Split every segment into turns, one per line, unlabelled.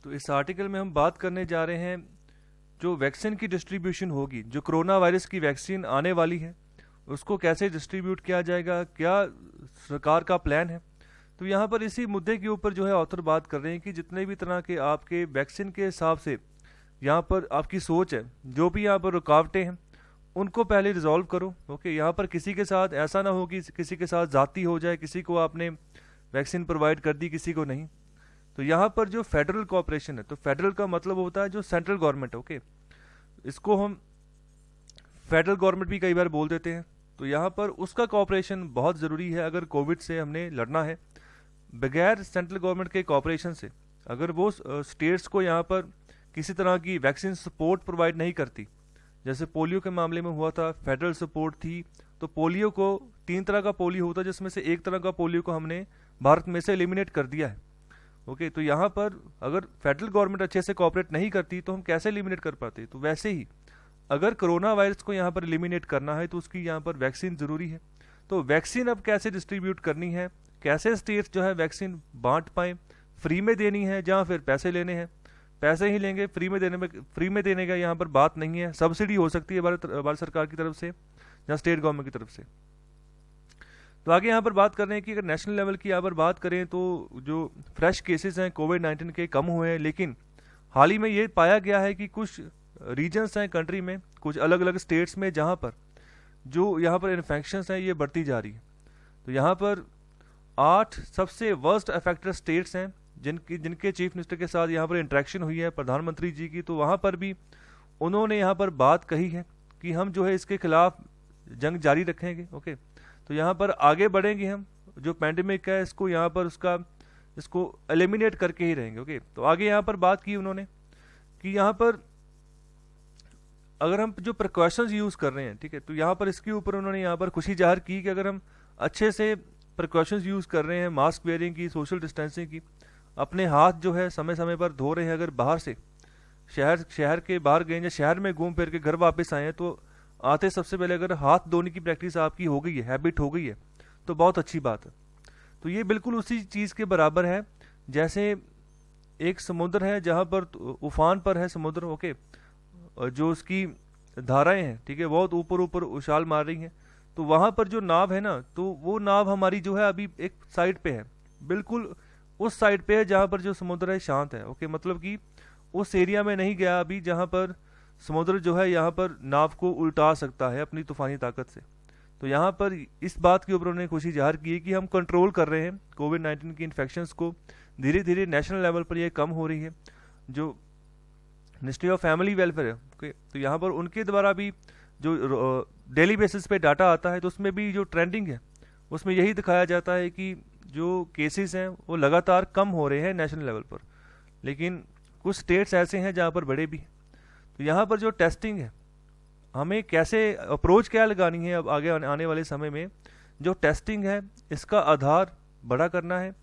तो इस आर्टिकल में हम बात करने जा रहे हैं जो वैक्सीन की डिस्ट्रीब्यूशन होगी, जो कोरोना वायरस की वैक्सीन आने वाली है उसको कैसे डिस्ट्रीब्यूट किया जाएगा, क्या सरकार का प्लान है। तो यहाँ पर इसी मुद्दे के ऊपर जो है ऑथर बात कर रहे हैं कि जितने भी तरह के आपके वैक्सीन के हिसाब से यहाँ पर आपकी सोच है, जो भी यहाँ पर रुकावटें हैं उनको पहले रिजॉल्व करो। ओके, यहाँ पर किसी के साथ ऐसा ना हो कि किसी के साथ जाती हो जाए, किसी को आपने वैक्सीन प्रोवाइड कर दी किसी को नहीं। तो यहाँ पर जो फेडरल कॉपरेशन है, तो फेडरल का मतलब होता है जो सेंट्रल गवर्नमेंट। ओके, इसको हम फेडरल गवर्नमेंट भी कई बार बोल देते हैं। तो यहाँ पर उसका कॉपरेशन बहुत ज़रूरी है अगर कोविड से हमने लड़ना है। बगैर सेंट्रल गवर्नमेंट के कॉपरेशन से अगर वो स्टेट्स को यहाँ पर किसी तरह की वैक्सीन सपोर्ट प्रोवाइड नहीं करती, जैसे पोलियो के मामले में हुआ था, फेडरल सपोर्ट थी। तो पोलियो को 3 तरह का पोलियो होता है जिसमें से एक तरह का पोलियो को हमने भारत में से एलिमिनेट कर दिया है। ओके, तो यहाँ पर अगर फेडरल गवर्नमेंट अच्छे से कोऑपरेट नहीं करती तो हम कैसे एलिमिनेट कर पाते। तो वैसे ही अगर कोरोना वायरस को यहाँ पर एलिमिनेट करना है तो उसकी यहाँ पर वैक्सीन ज़रूरी है। तो वैक्सीन अब कैसे डिस्ट्रीब्यूट करनी है, कैसे स्टेट्स जो है वैक्सीन बांट पाएँ, फ्री में देनी है जहाँ फिर पैसे लेने हैं, पैसे ही लेंगे। फ्री में देने का यहाँ पर बात नहीं है, सब्सिडी हो सकती है भारत सरकार की तरफ से या स्टेट गवर्नमेंट की तरफ से। तो आगे यहाँ पर बात कर रहे हैं कि अगर नेशनल लेवल की यहाँ पर बात करें तो जो फ्रेश केसेस हैं कोविड-19 के कम हुए हैं, लेकिन हाल ही में ये पाया गया है कि कुछ रीजन्स हैं कंट्री में, कुछ अलग अलग स्टेट्स में, जहाँ पर जो यहाँ पर इन्फेक्शंस हैं ये बढ़ती जा रही है। तो यहाँ पर 8 सबसे वर्स्ट अफेक्टेड स्टेट्स हैं जिनके चीफ मिनिस्टर के साथ यहाँ पर इंटरेक्शन हुई है प्रधानमंत्री जी की। तो वहाँ पर भी उन्होंने यहाँ पर बात कही है कि हम जो है इसके खिलाफ जंग जारी रखेंगे। ओके, तो यहाँ पर आगे बढ़ेंगे, हम जो पैंडेमिक है इसको यहाँ पर इसको एलिमिनेट करके ही रहेंगे। ओके, तो आगे यहाँ पर बात की उन्होंने कि यहाँ पर अगर हम जो प्रिकॉशंस यूज़ कर रहे हैं, ठीक है, तो यहाँ पर इसके ऊपर उन्होंने यहाँ पर खुशी जाहिर की कि अगर हम अच्छे से प्रिकॉशंस यूज़ कर रहे हैं, मास्क वेयरिंग की, सोशल डिस्टेंसिंग की, अपने हाथ जो है समय समय पर धो रहे हैं, अगर बाहर से शहर के बाहर गए या शहर में घूम फिर के घर वापस आए हैं तो आते सबसे पहले अगर हाथ धोने की प्रैक्टिस आपकी हो गई है, हैबिट हो गई है, तो बहुत अच्छी बात है। तो ये बिल्कुल उसी चीज़ के बराबर है जैसे एक समुद्र है जहाँ पर उफान पर है समुद्र। ओके, जो उसकी धाराएं हैं, ठीक है, बहुत ऊपर ऊपर उछाल मार रही हैं, तो वहाँ पर जो नाव है ना, तो वो नाव हमारी जो है अभी एक साइड पे है, बिल्कुल उस साइड पे है जहाँ पर जो समुद्र है शांत है। ओके, मतलब कि उस एरिया में नहीं गया अभी जहाँ पर समुद्र जो है यहाँ पर नाव को उल्टा सकता है अपनी तूफानी ताकत से। तो यहाँ पर इस बात के ऊपर उन्होंने खुशी जाहिर की है कि हम कंट्रोल कर रहे हैं कोविड-19 की इन्फेक्शंस को, धीरे धीरे नेशनल लेवल पर ये कम हो रही है। जो मिनिस्ट्री ऑफ फैमिली वेलफेयर है, ओके, तो यहाँ पर उनके द्वारा भी जो डेली बेसिस पे डाटा आता है तो उसमें भी जो ट्रेंडिंग है उसमें यही दिखाया जाता है कि जो केसेस हैं वो लगातार कम हो रहे हैं नेशनल लेवल पर, लेकिन कुछ स्टेट्स ऐसे हैं जहाँ पर बड़े भी। तो यहाँ पर जो टेस्टिंग है, हमें कैसे अप्रोच क्या लगानी है अब आगे आने वाले समय में, जो टेस्टिंग है इसका आधार बड़ा करना है।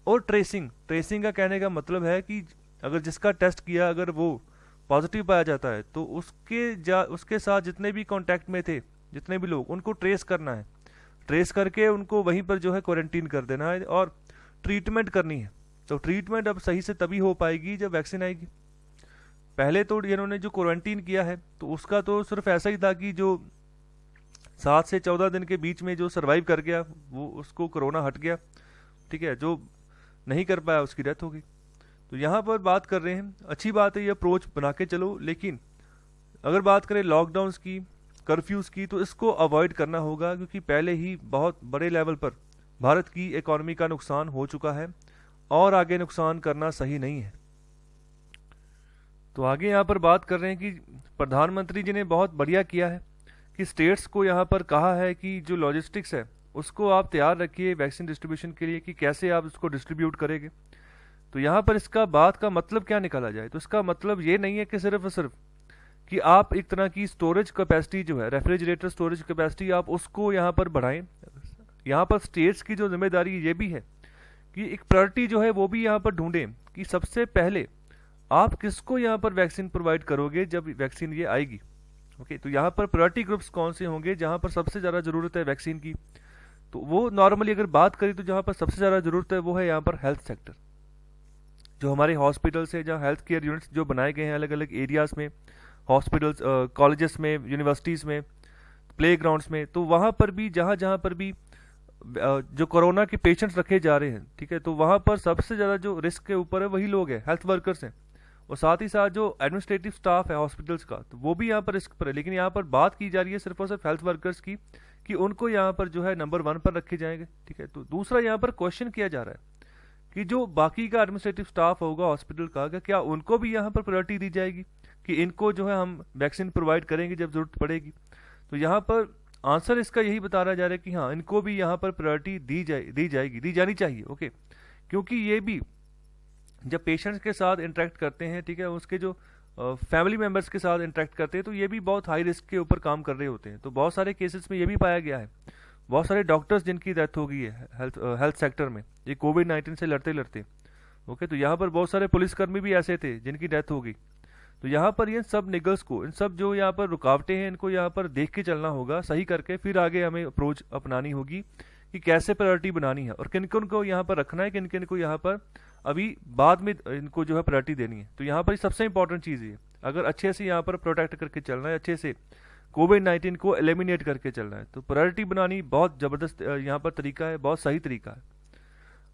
और ट्रेसिंग का कहने का मतलब है कि अगर जिसका टेस्ट किया अगर वो पॉजिटिव पाया जाता है तो उसके साथ जितने भी कांटेक्ट में थे, जितने भी लोग, उनको ट्रेस करना है, ट्रेस करके उनको वहीं पर जो है क्वारंटीन कर देना है और ट्रीटमेंट करनी है। तो ट्रीटमेंट अब सही से तभी हो पाएगी जब वैक्सीन आएगी। पहले तो इन्होंने जो क्वारंटीन किया है तो उसका तो सिर्फ ऐसा ही था कि जो 7 से 14 दिन के बीच में जो सर्वाइव कर गया वो उसको कोरोना हट गया, ठीक है, जो नहीं कर पाया उसकी डेथ हो गई। तो यहाँ पर बात कर रहे हैं, अच्छी बात है ये अप्रोच बना के चलो, लेकिन अगर बात करें लॉकडाउन्स की, कर्फ्यूज़ की, तो इसको अवॉइड करना होगा क्योंकि पहले ही बहुत बड़े लेवल पर भारत की इकॉनमी का नुकसान हो चुका है और आगे नुकसान करना सही नहीं है। तो आगे यहाँ पर बात कर रहे हैं कि प्रधानमंत्री जी ने बहुत बढ़िया किया है कि स्टेट्स को यहाँ पर कहा है कि जो लॉजिस्टिक्स है उसको आप तैयार रखिए वैक्सीन डिस्ट्रीब्यूशन के लिए कि कैसे आप उसको डिस्ट्रीब्यूट करेंगे। तो यहाँ पर इसका बात का मतलब क्या निकाला जाए, तो इसका मतलब ये नहीं है कि सिर्फ और सिर्फ कि आप एक तरह की स्टोरेज कैपेसिटी जो है, रेफ्रिजरेटर स्टोरेज कैपेसिटी, आप उसको यहाँ पर बढ़ाएं। यहाँ पर स्टेट्स की जो जिम्मेदारी ये भी है कि एक प्रायोरिटी जो है वो भी यहाँ पर ढूंढें कि सबसे पहले आप किसको यहाँ पर वैक्सीन प्रोवाइड करोगे जब वैक्सीन ये आएगी। ओके, तो यहाँ पर प्रायोरिटी ग्रुप्स कौन से होंगे जहाँ पर सबसे ज़्यादा ज़रूरत है वैक्सीन की, तो वो नॉर्मली अगर बात करें तो जहाँ पर सबसे ज़्यादा ज़रूरत है वो है यहाँ पर हेल्थ सेक्टर। जो हमारे हॉस्पिटल्स है, जहाँ हेल्थ केयर यूनिट्स जो बनाए गए हैं अलग अलग एरियाज़ में, हॉस्पिटल्स, कॉलेजेस में, यूनिवर्सिटीज़ में, प्ले ग्राउंड्स में, तो वहाँ पर भी जहाँ जहाँ पर भी जो कोरोना के पेशेंट्स रखे जा रहे हैं, ठीक है, तो वहाँ पर सबसे ज़्यादा जो रिस्क के ऊपर है वही लोग हैं, हेल्थ वर्कर्स हैं। और साथ ही साथ जो एडमिनिस्ट्रेटिव स्टाफ है हॉस्पिटल्स का, तो वो भी यहाँ पर रिस्क पर है। लेकिन यहाँ पर बात की जा रही है सिर्फ और सिर्फ हेल्थ वर्कर्स की, कि उनको यहाँ पर जो है नंबर 1 पर रखे जाएंगे, ठीक है। तो दूसरा यहाँ पर क्वेश्चन किया जा रहा है कि जो बाकी का एडमिनिस्ट्रेटिव स्टाफ होगा हॉस्पिटल का, क्या उनको भी यहाँ पर प्रायोरिटी दी जाएगी, कि इनको जो है हम वैक्सीन प्रोवाइड करेंगे जब जरूरत पड़ेगी। तो यहाँ पर आंसर इसका यही बता रहा जा रहा है कि हाँ, इनको भी यहाँ पर प्रायोरिटी दी जानी चाहिए, ओके। क्योंकि ये भी जब पेशेंट्स के साथ इंटरेक्ट करते हैं, ठीक है, उसके जो फैमिली मेम्बर्स के साथ इंटरेक्ट करते हैं, तो ये भी बहुत हाई रिस्क के ऊपर काम कर रहे होते हैं। तो बहुत सारे केसेस में ये भी पाया गया है, बहुत सारे डॉक्टर्स जिनकी डेथ हो गई है हेल्थ सेक्टर में, ये कोविड-19 से लड़ते लड़ते, ओके। तो यहाँ पर बहुत सारे पुलिसकर्मी भी ऐसे थे जिनकी डेथ हो गई। तो यहाँ पर ये सब निगल्स को, इन सब जो यहाँ पर रुकावटें हैं, इनको यहाँ पर देख के चलना होगा, सही करके फिर आगे हमें अप्रोच अपनानी होगी कि कैसे प्रायोरिटी बनानी है और किन किन को यहाँ पर रखना है, किन किन को यहाँ पर अभी बाद में इनको जो है प्रायोरिटी देनी है। तो यहाँ पर सबसे इंपॉर्टेंट चीज़ ये, अगर अच्छे से यहाँ पर प्रोटेक्ट करके चलना है, अच्छे से कोविड-19 को एलिमिनेट करके चलना है, तो प्रायोरिटी बनानी बहुत ज़बरदस्त यहाँ पर तरीका है, बहुत सही तरीका है।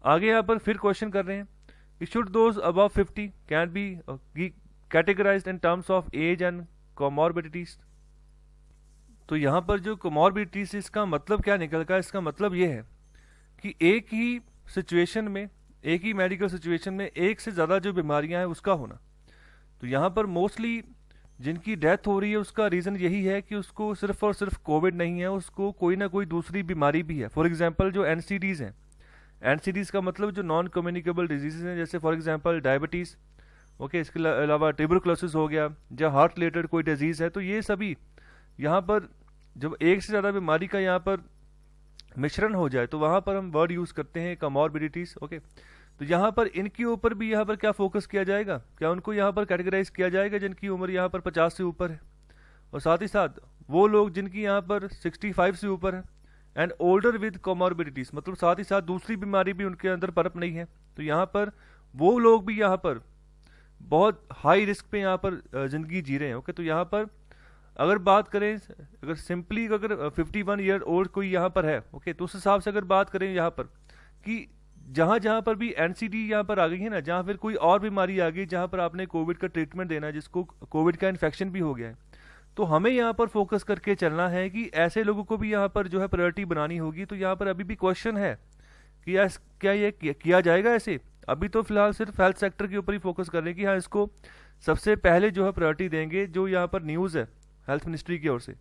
आगे यहाँ पर फिर क्वेश्चन कर रहे हैं, should those above 50 can be categorised in terms of age and comorbidities. तो यहाँ पर जो कोमॉर्बिडिटीज, इसका मतलब क्या निकल का, इसका मतलब ये है कि एक ही सिचुएशन में, एक ही मेडिकल सिचुएशन में एक से ज़्यादा जो बीमारियां हैं उसका होना। तो यहाँ पर मोस्टली जिनकी डेथ हो रही है उसका रीज़न यही है कि उसको सिर्फ और सिर्फ कोविड नहीं है, उसको कोई ना कोई दूसरी बीमारी भी है। फॉर एग्जांपल जो एनसीडीज़ हैं, एनसीडीज़ का मतलब जो नॉन कम्युनिकेबल डिजीज़ हैं, जैसे फॉर एग्जांपल डायबिटीज़, ओके, इसके अलावा ट्यूबरकुलोसिस हो गया, या हार्ट रिलेटेड कोई डिजीज़ है, तो ये सभी यहाँ पर जब एक से ज़्यादा बीमारी का यहाँ पर मिश्रण हो जाए तो वहाँ पर हम वर्ड यूज़ करते हैं कमॉर्बिडिटीज़, ओके। तो यहाँ पर इनके ऊपर भी यहाँ पर क्या फोकस किया जाएगा, क्या उनको यहाँ पर कैटेगराइज किया जाएगा जिनकी उम्र यहाँ पर 50 से ऊपर है, और साथ ही साथ वो लोग जिनकी यहाँ पर 65 से ऊपर है, एंड ओल्डर विद कमॉर्बिडिटीज़, मतलब साथ ही साथ दूसरी बीमारी भी उनके अंदर पनप नहीं है, तो यहाँ पर वो लोग भी यहाँ पर बहुत हाई रिस्क पे यहाँ पर ज़िंदगी जी रहे हैं, ओके। तो यहाँ पर अगर बात करें, अगर सिंपली अगर 51 ईयर ओल्ड कोई यहाँ पर है, ओके, तो उस हिसाब से अगर बात करें यहाँ पर कि जहाँ जहाँ पर भी एनसीडी यहाँ पर आ गई है ना, जहाँ फिर कोई और बीमारी आ गई जहाँ पर आपने कोविड का ट्रीटमेंट देना है, जिसको कोविड का इन्फेक्शन भी हो गया है, तो हमें यहाँ पर फोकस करके चलना है कि ऐसे लोगों को भी यहाँ पर जो है प्रायोरिटी बनानी होगी। तो यहाँ पर अभी भी क्वेश्चन है कि क्या ये किया जाएगा ऐसे। अभी तो फिलहाल सिर्फ हेल्थ सेक्टर के ऊपर ही फोकस कर रहे हैं कि हाँ, इसको सबसे पहले जो है प्रायोरिटी देंगे, जो यहाँ पर न्यूज़ है हेल्थ मिनिस्ट्री की ओर से।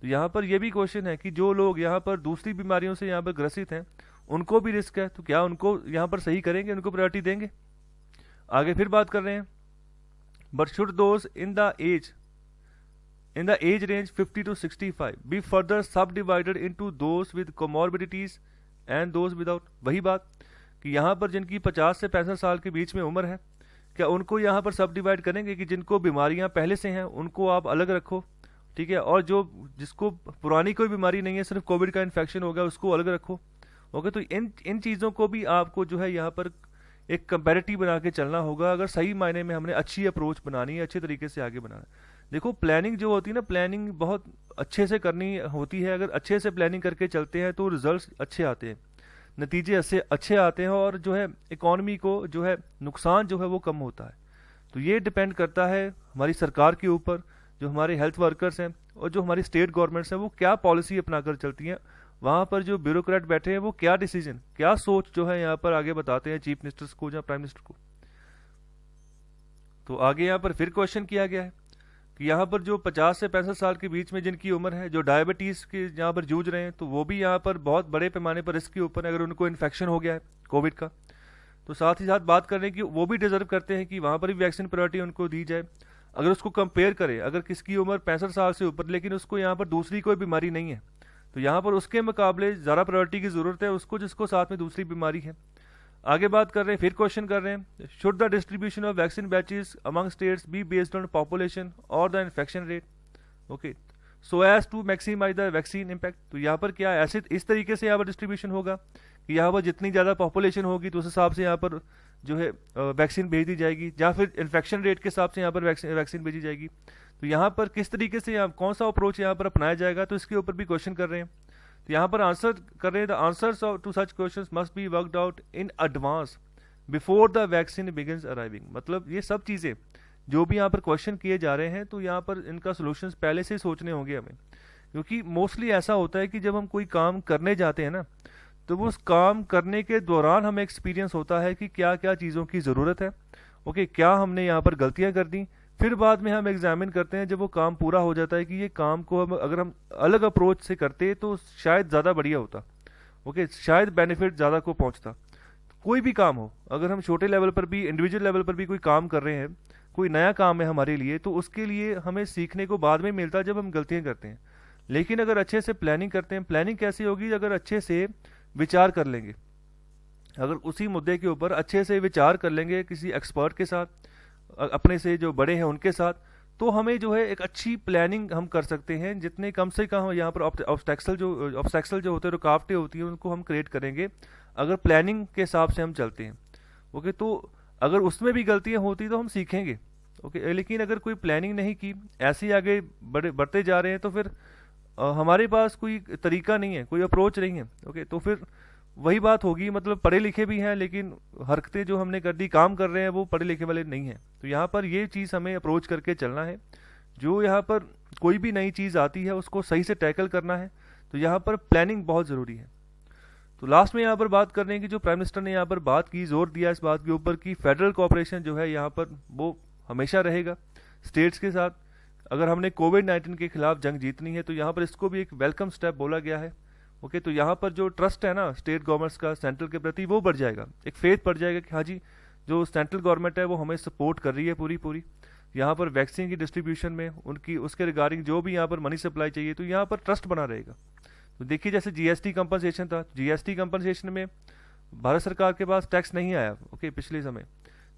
तो यहाँ पर यह भी क्वेश्चन है कि जो लोग यहाँ पर दूसरी बीमारियों से यहाँ पर ग्रसित हैं, उनको भी रिस्क है, तो क्या उनको यहाँ पर सही करेंगे, उनको प्रायोरिटी देंगे। आगे फिर बात कर रहे हैं, but should those in the age range 50 to 65 be further subdivided into those with comorbidities and those without. वही बात कि यहाँ पर जिनकी 50 से 65 साल के बीच में उम्र है, क्या उनको यहाँ पर सब डिवाइड करेंगे कि जिनको बीमारियाँ पहले से हैं उनको आप अलग रखो, ठीक है, और जिसको पुरानी कोई बीमारी नहीं है, सिर्फ कोविड का इन्फेक्शन हो गया, उसको अलग रखो, ओके। तो इन चीज़ों को भी आपको जो है यहाँ पर एक कंपैरेटिव बना के चलना होगा, अगर सही मायने में हमने अच्छी अप्रोच बनानी है, अच्छे तरीके से आगे बनाना है। देखो, प्लानिंग जो होती है ना, प्लानिंग बहुत अच्छे से करनी होती है। अगर अच्छे से प्लानिंग करके चलते हैं तो रिजल्ट्स अच्छे आते हैं, नतीजे अच्छे आते हैं, और जो है इकॉनमी को जो है नुकसान जो है वो कम होता है। तो ये डिपेंड करता है हमारी सरकार के ऊपर, जो हमारे हेल्थ वर्कर्स हैं और जो हमारी स्टेट गवर्नमेंट्स हैं, वो क्या पॉलिसी अपना कर चलती हैं। वहाँ पर जो ब्यूरोक्रेट बैठे हैं वो क्या डिसीजन, क्या सोच जो है यहाँ पर आगे बताते हैं चीफ मिनिस्टर्स को या प्राइम मिनिस्टर को। तो आगे यहाँ पर फिर क्वेश्चन किया गया है कि यहाँ पर जो 50 से 65 साल के बीच में जिनकी उम्र है, जो डायबिटीज़ के यहाँ पर जूझ रहे हैं, तो वो भी यहाँ पर बहुत बड़े पैमाने पर रिस्क के ऊपर, अगर उनको इन्फेक्शन हो गया है कोविड का, तो साथ ही साथ बात करें कि वो भी डिजर्व करते हैं कि वहाँ पर भी वैक्सीन प्रायोरिटी उनको दी जाए। अगर उसको कंपेयर करें, अगर किसकी उम्र 65 साल से ऊपर लेकिन उसको यहाँ पर दूसरी कोई बीमारी नहीं है, तो यहाँ पर उसके मुकाबले ज़्यादा प्रायोरिटी की ज़रूरत है उसको जिसको साथ में दूसरी बीमारी है। आगे बात कर रहे हैं, फिर क्वेश्चन कर रहे हैं, should the distribution of vaccine batches among states be based on population और the infection rate, okay, so as to maximise the vaccine impact. तो यहाँ पर क्या ऐसे इस तरीके से यहाँ पर डिस्ट्रीब्यूशन होगा कि यहाँ पर जितनी ज़्यादा पॉपुलेशन होगी तो उस हिसाब से यहाँ पर जो है वैक्सीन भेज दी जाएगी, या फिर इन्फेक्शन रेट के हिसाब से यहाँ पर वैक्सीन भेजी जाएगी। तो यहाँ पर किस तरीके से कौन सा अप्रोच यहाँ पर अपनाया जाएगा, तो इसके ऊपर भी क्वेश्चन कर रहे हैं। तो यहाँ पर आंसर कर रहे हैं, the answers to such questions must be worked out in advance before the vaccine begins arriving. मतलब ये सब चीज़ें जो भी यहाँ पर क्वेश्चन किए जा रहे हैं, तो यहाँ पर इनका सोल्यूशंस पहले से सोचने होंगे हमें, क्योंकि मोस्टली ऐसा होता है कि जब हम कोई काम करने जाते हैं ना, तो वो उस काम करने के दौरान हमें एक्सपीरियंस होता है कि क्या क्या चीज़ों की ज़रूरत है, ओके, क्या हमने यहाँ पर गलतियाँ कर दी। फिर बाद में हम एग्जामिन करते हैं जब वो काम पूरा हो जाता है कि ये काम को अगर हम अलग अप्रोच से करते तो शायद ज़्यादा बढ़िया होता, ओके, शायद बेनिफिट ज़्यादा को पहुँचता। कोई भी काम हो, अगर हम छोटे लेवल पर भी, इंडिविजुअल लेवल पर भी कोई काम कर रहे हैं, कोई नया काम है हमारे लिए, तो उसके लिए हमें सीखने को बाद में मिलता है जब हम गलतियाँ करते हैं। लेकिन अगर अच्छे से प्लानिंग करते हैं, प्लानिंग कैसी होगी, अगर अच्छे से विचार कर लेंगे, अगर उसी मुद्दे के ऊपर अच्छे से विचार कर लेंगे किसी एक्सपर्ट के साथ, अपने से जो बड़े हैं उनके साथ, तो हमें जो है एक अच्छी प्लानिंग हम कर सकते हैं। जितने कम से कम यहाँ पर ऑब्स्टेक्सल जो होते हैं, रुकावटें होती हैं, उनको हम क्रिएट करेंगे अगर प्लानिंग के हिसाब से हम चलते हैं, ओके। तो अगर उसमें भी गलतियाँ होती तो हम सीखेंगे, ओके। लेकिन अगर कोई प्लानिंग नहीं की, ऐसे ही आगे बढ़ते जा रहे हैं, तो फिर हमारे पास कोई तरीका नहीं है, कोई अप्रोच नहीं है, ओके। तो फिर वही बात होगी, मतलब पढ़े लिखे भी हैं लेकिन हरकतें जो हमने कर दी, काम कर रहे हैं, वो पढ़े लिखे वाले नहीं हैं। तो यहाँ पर ये चीज़ हमें अप्रोच करके चलना है। जो यहाँ पर कोई भी नई चीज़ आती है उसको सही से टैकल करना है, तो यहाँ पर प्लानिंग बहुत ज़रूरी है। तो लास्ट में यहाँ पर बात करने की, जो प्राइम मिनिस्टर ने यहाँ पर बात की, जोर दिया इस बात के ऊपर कि फेडरल कोऑपरेशन जो है यहाँ पर वो हमेशा रहेगा स्टेट्स के साथ। अगर हमने कोविड-19 के खिलाफ जंग जीतनी है, तो यहाँ पर इसको भी एक वेलकम स्टेप बोला गया है, ओके। तो यहाँ पर जो ट्रस्ट है ना स्टेट गवर्नमेंट्स का सेंट्रल के प्रति, वो बढ़ जाएगा, एक फेथ बढ़ जाएगा कि हाँ जी, जो सेंट्रल गवर्नमेंट है वो हमें सपोर्ट कर रही है पूरी यहाँ पर वैक्सीन की डिस्ट्रीब्यूशन में, उनकी उसके रिगार्डिंग जो भी यहाँ पर मनी सप्लाई चाहिए, तो यहाँ पर ट्रस्ट बना रहेगा। तो देखिए, जैसे जीएसटी कंपनसेशन था, जीएसटी कंपनसेशन में भारत सरकार के पास टैक्स नहीं आया, ओके, पिछले समय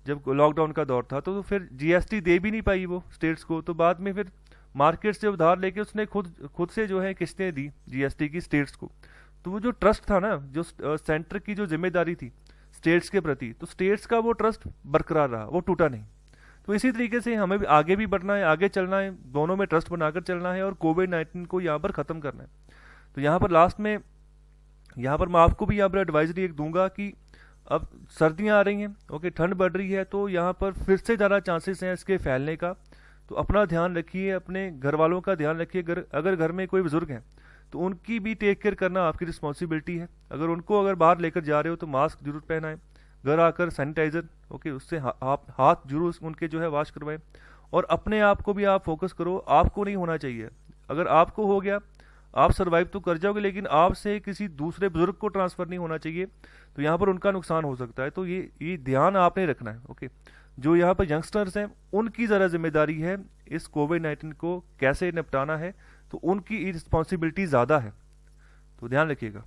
जब लॉकडाउन का दौर था, तो फिर जीएसटी दे भी नहीं पाई वो स्टेट्स को। तो बाद में फिर मार्केट से उधार लेके उसने खुद से जो है किस्तें दी जीएसटी की स्टेट्स को। तो वो जो ट्रस्ट था ना, जो सेंटर की जो जिम्मेदारी थी स्टेट्स के प्रति, तो स्टेट्स का वो ट्रस्ट बरकरार रहा, वो टूटा नहीं। तो इसी तरीके से हमें भी आगे भी बढ़ना है, आगे चलना है, दोनों में ट्रस्ट बनाकर चलना है और कोविड-19 को यहाँ पर ख़त्म करना है। तो यहाँ पर लास्ट में यहाँ पर मैं आपको भी यहाँ पर एडवाइजरी एक दूंगा कि अब सर्दियाँ आ रही हैं, ओके, ठंड बढ़ रही है, तो यहाँ पर फिर से ज़्यादा चांसेस हैं इसके फैलने का। तो अपना ध्यान रखिए, अपने घर वालों का ध्यान रखिए। अगर घर में कोई बुजुर्ग हैं तो उनकी भी टेक केयर करना आपकी रिस्पॉन्सिबिलिटी है। अगर बाहर लेकर जा रहे हो तो मास्क जरूर पहनाएं, घर आकर सैनिटाइजर, ओके, उससे हाथ जरूर उनके जो है वॉश करवाएं। और अपने आप को भी आप फोकस करो, आपको नहीं होना चाहिए। अगर आपको हो गया, आप सर्वाइव तो कर जाओगे, लेकिन आपसे किसी दूसरे बुजुर्ग को ट्रांसफर नहीं होना चाहिए, तो यहाँ पर उनका नुकसान हो सकता है। तो ये ध्यान आपने रखना है, ओके। जो यहाँ पर यंगस्टर्स हैं उनकी ज़रा जिम्मेदारी है इस कोविड-19 को कैसे निपटाना है, तो उनकी रिस्पॉन्सिबिलिटी ज़्यादा है, तो ध्यान रखिएगा।